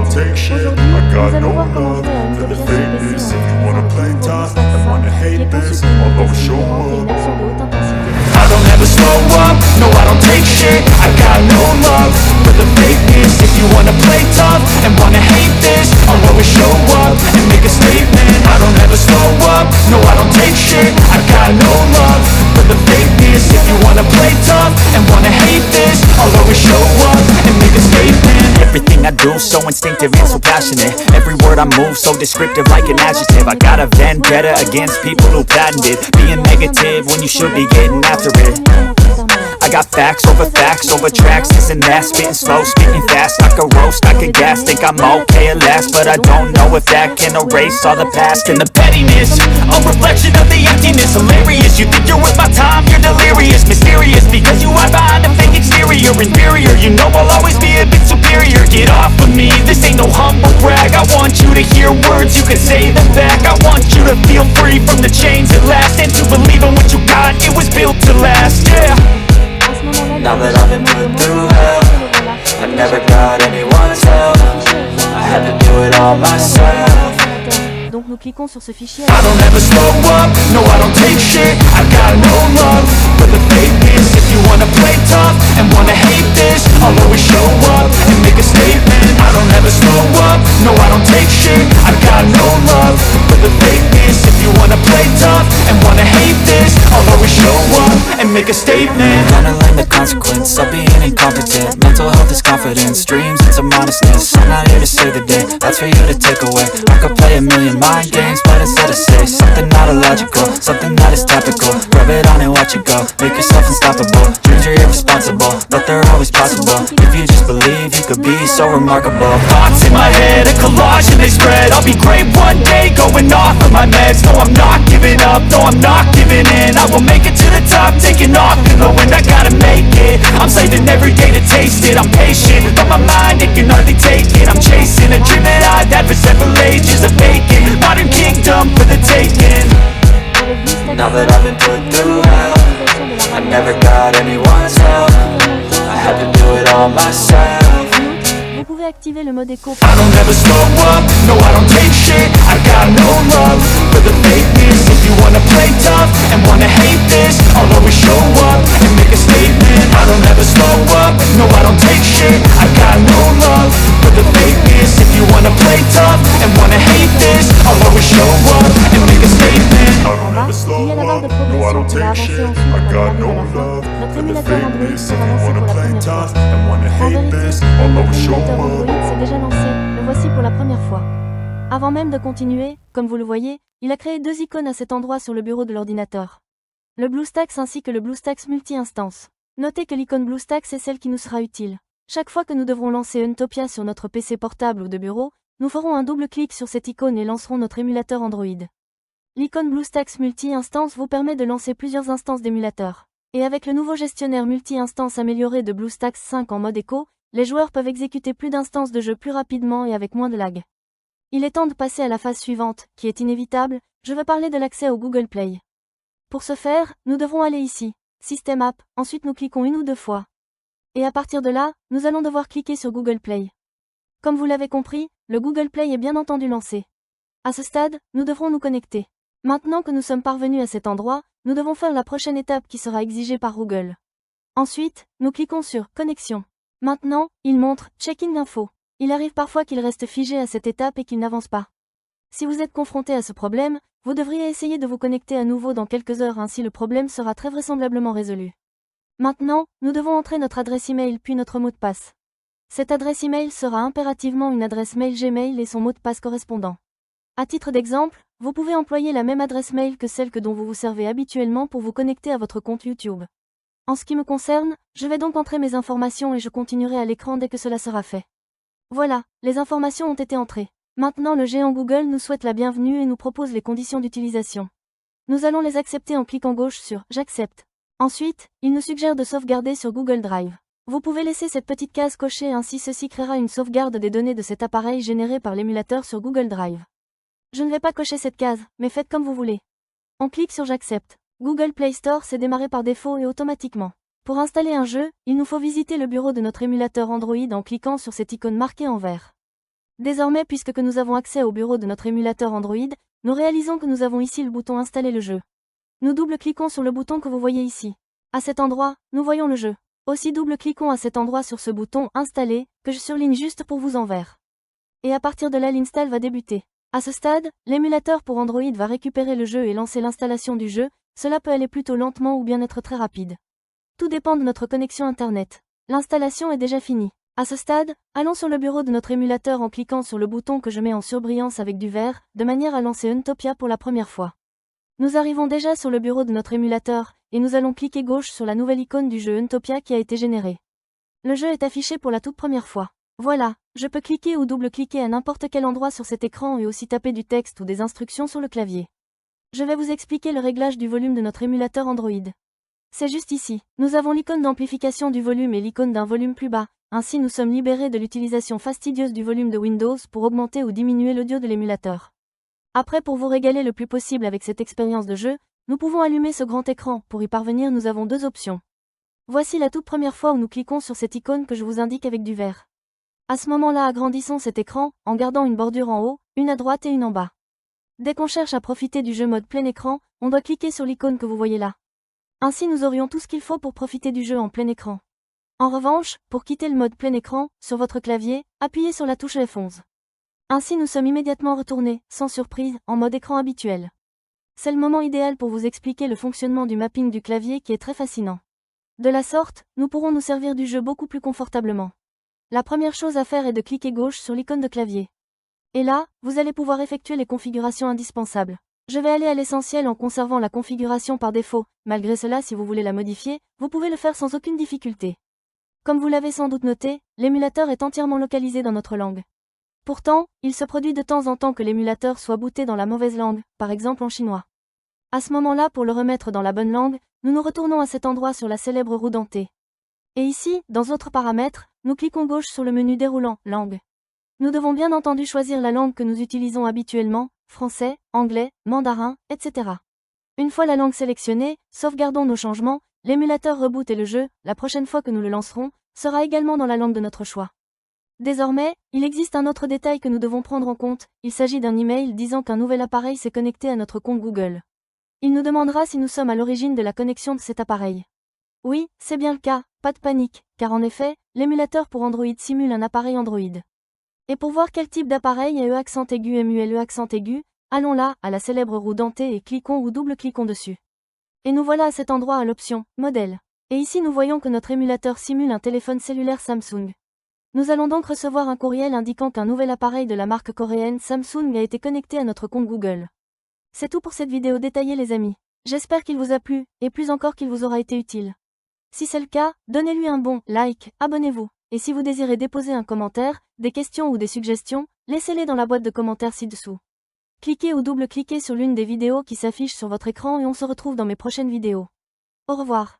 don't take shit. I got no love for the fakeness. If you wanna play tough and wanna hate this, I'll always show up. I don't ever slow up, no I don't take shit. I got no love for the fakeness. If you wanna play tough and wanna hate this, I'll always show up and make a statement. I don't ever slow up, no I don't take shit. I got no love for the fakeness. If you wanna play tough and wanna hate this, I'll always show up and make a statement. Everything I do so instinctive and so passionate. Every word I move so descriptive like an adjective. I got a vendetta against people who patented being negative when you should be getting after it. I got facts over tracks, this and that. Spitting slow, speaking fast, like a roast, like a gas. Think I'm okay at last, but I don't know if that can erase all the past. And the pettiness, a reflection of the emptiness. Hilarious, you think you're worth my time, you're delirious. Mysterious, because you hide behind a fake exterior. Inferior, you know I'll always be a bit superior. Get off of me, this ain't no humble brag. I want you to hear words, you can say them back. I want you to feel free from the chains at last, and to believe in what you got, it was built to last, yeah. Now that I've been put through hell, I never got anyone's help. I had to do it all myself. Donc nous cliquons sur ce fichier. I don't ever slow up, no I don't take shit. I got no love for the fakeness. If you wanna play tough and wanna hate this, I'll always show up and make a statement. I don't ever slow up, no I don't take shit. I got no love for the fakeness. If you wanna play tough and wanna hate this, I'll always show up and make a statement. Gonna learn the consequence of being incompetent. Mental health is confidence, dreams into modestness. I'm not here to save the day, that's for you to take away. I could play a million mind games, but instead I say something not illogical, something that is topical. Rub it on and watch it go, make yourself unstoppable. Dreams are irresponsible, but they're always possible. If you just believe, you could be so remarkable. Thoughts in my head, a collage and they spread. I'll be great one day, going off of my meds. No I'm not giving up, no I'm not giving in. I will make it to the top, taking off in the wind. I gotta make it, I'm saving every day to taste it. I'm patient, but my mind, it can hardly take it. I'm chasing a dream that I've had for several ages. A vacant, modern kingdom for the taking. Now that I've been put through hell, I never got anyone's help. I had to do it all myself. Vous pouvez activer le mode écho. I don't ever slow up, no I don't take shit. I got no love for the fakeness. If you wanna play tough and wanna hate this, I'll always show up and make a statement. I don't ever slow up, no I don't take shit. I got no love for the fakeness. If you wanna play tough and wanna hate this, I'll always show up and make a statement. I don't ever slow up, no I don't take shit. I got no love for the fakeness. If you wanna play tough and wanna hate this, I'll always show up. Android s'est déjà lancé, le voici pour la première fois. Avant même de continuer, comme vous le voyez, il a créé deux icônes à cet endroit sur le bureau de l'ordinateur. Le BlueStacks ainsi que le BlueStacks multi-instance. Notez que l'icône BlueStacks est celle qui nous sera utile. Chaque fois que nous devrons lancer Untopia sur notre PC portable ou de bureau, nous ferons un double clic sur cette icône et lancerons notre émulateur Android. L'icône BlueStacks multi-instance vous permet de lancer plusieurs instances d'émulateurs. Et avec le nouveau gestionnaire multi-instance amélioré de BlueStacks 5 en mode écho, les joueurs peuvent exécuter plus d'instances de jeu plus rapidement et avec moins de lag. Il est temps de passer à la phase suivante, qui est inévitable, je veux parler de l'accès au Google Play. Pour ce faire, nous devrons aller ici, System App, ensuite nous cliquons une ou deux fois. Et à partir de là, nous allons devoir cliquer sur Google Play. Comme vous l'avez compris, le Google Play est bien entendu lancé. À ce stade, nous devrons nous connecter. Maintenant que nous sommes parvenus à cet endroit, nous devons faire la prochaine étape qui sera exigée par Google. Ensuite, nous cliquons sur Connexion. Maintenant, il montre Checking Info. Il arrive parfois qu'il reste figé à cette étape et qu'il n'avance pas. Si vous êtes confronté à ce problème, vous devriez essayer de vous connecter à nouveau dans quelques heures, ainsi le problème sera très vraisemblablement résolu. Maintenant, nous devons entrer notre adresse email puis notre mot de passe. Cette adresse email sera impérativement une adresse mail Gmail et son mot de passe correspondant. À titre d'exemple, vous pouvez employer la même adresse mail que celle dont vous vous servez habituellement pour vous connecter à votre compte YouTube. En ce qui me concerne, je vais donc entrer mes informations et je continuerai à l'écran dès que cela sera fait. Voilà, les informations ont été entrées. Maintenant le géant Google nous souhaite la bienvenue et nous propose les conditions d'utilisation. Nous allons les accepter en cliquant gauche sur « J'accepte ». Ensuite, il nous suggère de sauvegarder sur Google Drive. Vous pouvez laisser cette petite case cochée, ainsi ceci créera une sauvegarde des données de cet appareil générées par l'émulateur sur Google Drive. Je ne vais pas cocher cette case, mais faites comme vous voulez. On clique sur « J'accepte ». Google Play Store s'est démarré par défaut et automatiquement. Pour installer un jeu, il nous faut visiter le bureau de notre émulateur Android en cliquant sur cette icône marquée en vert. Désormais, puisque que nous avons accès au bureau de notre émulateur Android, nous réalisons que nous avons ici le bouton Installer le jeu. Nous double-cliquons sur le bouton que vous voyez ici. À cet endroit, nous voyons le jeu. Aussi double-cliquons à cet endroit sur ce bouton Installer, que je surligne juste pour vous en vert. Et à partir de là l'install va débuter. À ce stade, l'émulateur pour Android va récupérer le jeu et lancer l'installation du jeu, cela peut aller plutôt lentement ou bien être très rapide. Tout dépend de notre connexion internet. L'installation est déjà finie. À ce stade, allons sur le bureau de notre émulateur en cliquant sur le bouton que je mets en surbrillance avec du vert, de manière à lancer Untopia pour la première fois. Nous arrivons déjà sur le bureau de notre émulateur, et nous allons cliquer gauche sur la nouvelle icône du jeu Untopia qui a été générée. Le jeu est affiché pour la toute première fois. Voilà, je peux cliquer ou double-cliquer à n'importe quel endroit sur cet écran et aussi taper du texte ou des instructions sur le clavier. Je vais vous expliquer le réglage du volume de notre émulateur Android. C'est juste ici. Nous avons l'icône d'amplification du volume et l'icône d'un volume plus bas. Ainsi nous sommes libérés de l'utilisation fastidieuse du volume de Windows pour augmenter ou diminuer l'audio de l'émulateur. Après, pour vous régaler le plus possible avec cette expérience de jeu, nous pouvons allumer ce grand écran. Pour y parvenir, nous avons deux options. Voici la toute première fois où nous cliquons sur cette icône que je vous indique avec du vert. À ce moment-là, agrandissons cet écran, en gardant une bordure en haut, une à droite et une en bas. Dès qu'on cherche à profiter du jeu mode plein écran, on doit cliquer sur l'icône que vous voyez là. Ainsi nous aurions tout ce qu'il faut pour profiter du jeu en plein écran. En revanche, pour quitter le mode plein écran, sur votre clavier, appuyez sur la touche F11. Ainsi nous sommes immédiatement retournés, sans surprise, en mode écran habituel. C'est le moment idéal pour vous expliquer le fonctionnement du mapping du clavier qui est très fascinant. De la sorte, nous pourrons nous servir du jeu beaucoup plus confortablement. La première chose à faire est de cliquer gauche sur l'icône de clavier. Et là, vous allez pouvoir effectuer les configurations indispensables. Je vais aller à l'essentiel en conservant la configuration par défaut. Malgré cela, si vous voulez la modifier, vous pouvez le faire sans aucune difficulté. Comme vous l'avez sans doute noté, l'émulateur est entièrement localisé dans notre langue. Pourtant, il se produit de temps en temps que l'émulateur soit booté dans la mauvaise langue, par exemple en chinois. À ce moment-là, pour le remettre dans la bonne langue, nous nous retournons à cet endroit sur la célèbre roue dentée. Et ici, dans Autres paramètres, nous cliquons gauche sur le menu déroulant, langue. Nous devons bien entendu choisir la langue que nous utilisons habituellement, français, anglais, mandarin, etc. Une fois la langue sélectionnée, sauvegardons nos changements, l'émulateur reboot et le jeu, la prochaine fois que nous le lancerons, sera également dans la langue de notre choix. Désormais, il existe un autre détail que nous devons prendre en compte, il s'agit d'un email disant qu'un nouvel appareil s'est connecté à notre compte Google. Il nous demandera si nous sommes à l'origine de la connexion de cet appareil. Oui, c'est bien le cas, pas de panique, car en effet, l'émulateur pour Android simule un appareil Android. Et pour voir quel type d'appareil est accent aigu MULE accent aigu, allons là, à la célèbre roue dentée et cliquons ou double-cliquons dessus. Et nous voilà à cet endroit à l'option « Modèle ». Et ici nous voyons que notre émulateur simule un téléphone cellulaire Samsung. Nous allons donc recevoir un courriel indiquant qu'un nouvel appareil de la marque coréenne Samsung a été connecté à notre compte Google. C'est tout pour cette vidéo détaillée les amis. J'espère qu'il vous a plu, et plus encore qu'il vous aura été utile. Si c'est le cas, donnez-lui un bon like, abonnez-vous. Et si vous désirez déposer un commentaire, des questions ou des suggestions, laissez-les dans la boîte de commentaires ci-dessous. Cliquez ou double-cliquez sur l'une des vidéos qui s'affichent sur votre écran et on se retrouve dans mes prochaines vidéos. Au revoir.